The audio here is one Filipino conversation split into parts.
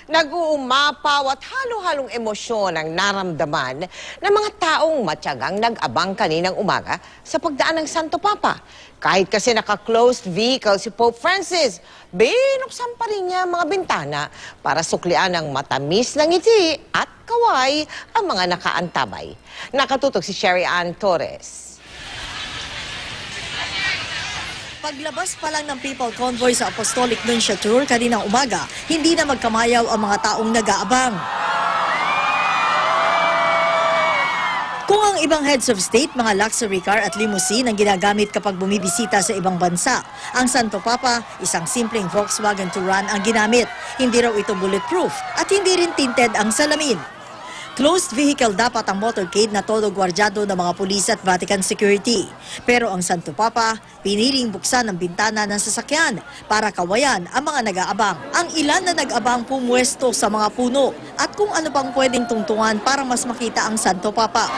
Nag-uumapaw at halo-halong emosyon ang naramdaman ng mga taong matyagang nag-abang kaninang umaga sa pagdaan ng Santo Papa. Kahit kasi naka-closed vehicle si Pope Francis, binuksan pa rin niya ang mga bintana para suklian ng matamis na ngiti at kaway ang mga nakaantabay. Nakatutok si Sherry Ann Torres. Paglabas pa lang ng Papal Convoy sa Apostolic Nunciature kaninang umaga, hindi na magkamayaw ang mga taong nag-aabang. Kung ang ibang heads of state, mga luxury car at limousine ang ginagamit kapag bumibisita sa ibang bansa, ang Santo Papa, isang simpleng Volkswagen Touran ang ginamit. Hindi raw ito bulletproof at hindi rin tinted ang salamin. Closed vehicle dapat ang motorcade na todo gwardyado ng mga pulis at Vatican security. Pero ang Santo Papa, piniling buksan ang bintana ng sasakyan para kawayan ang mga nag-aabang. Ang ilan na nag-abang pumwesto sa mga puno at kung ano pang pwedeng tungtungan para mas makita ang Santo Papa.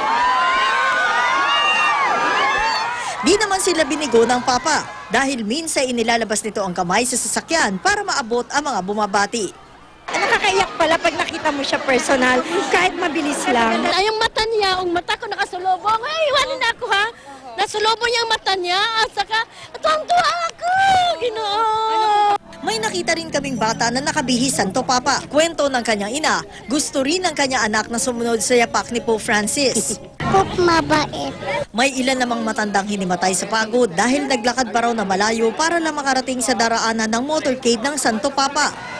Di naman sila binigo ng Papa dahil minsan inilalabas nito ang kamay sa sasakyan para maabot ang mga bumabati. Nakakaiyak pala pag nakita mo siya personal, kahit mabilis lang. Ay, yung mata niya, ang mata ko nakasulubong. Ay, iwanin na ako ha. Nasulubong niya ang mata niya. At saka, tuwang-tuwa ako. Ginoo. May nakita rin kaming bata na nakabihis Santo Papa. Kwento ng kanyang ina, gusto rin ng kanyang anak na sumunod sa yapak ni Pope Francis. Pope mabait. May ilan namang matandang hinimatay sa pagod dahil naglakad pa raw na malayo para lang makarating sa daraanan ng motorcade ng Santo Papa.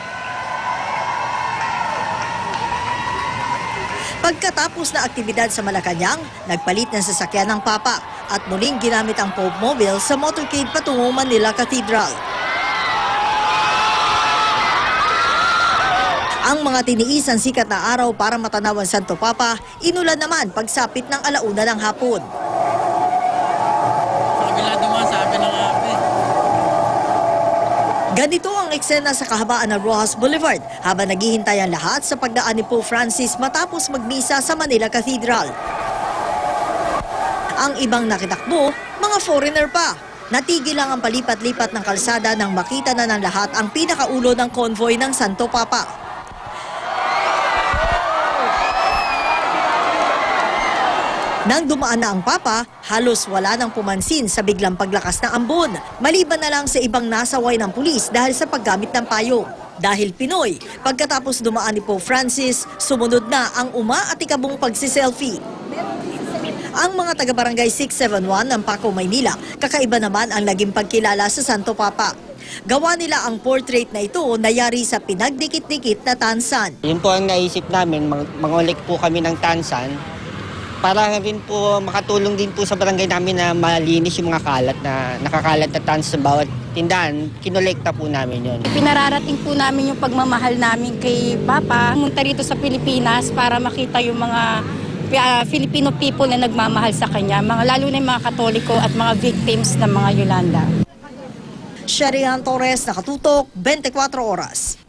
Pagkatapos na aktibidad sa Malacanang, nagpalit ng sasakyan ng Papa at muling ginamit ang Pope Mobile sa motorcade patungo Manila Cathedral. Ang mga tiniis ang sikat na araw para matanaw ang Santo Papa, inulan naman pagsapit ng 1:00 ng hapon. Ganito ang eksena sa kahabaan ng Rojas Boulevard habang naghihintay ang lahat sa pagdaan ni Pope Francis matapos magmisa sa Manila Cathedral. Ang ibang nakitakbo, mga foreigner pa. Natigil lang ang palipat-lipat ng kalsada nang makita na ng lahat ang pinakaulo ng convoy ng Santo Papa. Nang dumaan na ang Papa, halos wala nang pumansin sa biglang paglakas ng ambon. Maliban na lang sa ibang nasaway ng pulis dahil sa paggamit ng payong. Dahil Pinoy, pagkatapos dumaan ni Pope Francis, sumunod na ang uma-atikabong pagsiselfie. Ang mga taga-barangay 671 ng Paco, Maynila, kakaiba naman ang naging pagkilala sa Santo Papa. Gawa nila ang portrait na ito na yari sa pinagdikit-dikit na tansan. Yun po ang naisip namin, mangulik po kami ng tansan para rin po makatulong din po sa barangay namin na malinis yung mga kalat na nakakalat na tans sa bawat tindahan. Kinolekta po namin yun. Pinararating po namin yung pagmamahal namin kay Papa. Pumunta rito sa Pilipinas para makita yung mga Filipino people na nagmamahal sa kanya, lalo na yung mga Katoliko at mga victims ng mga Yolanda. Sherry Ann Torres, Nakatutok, 24 Oras.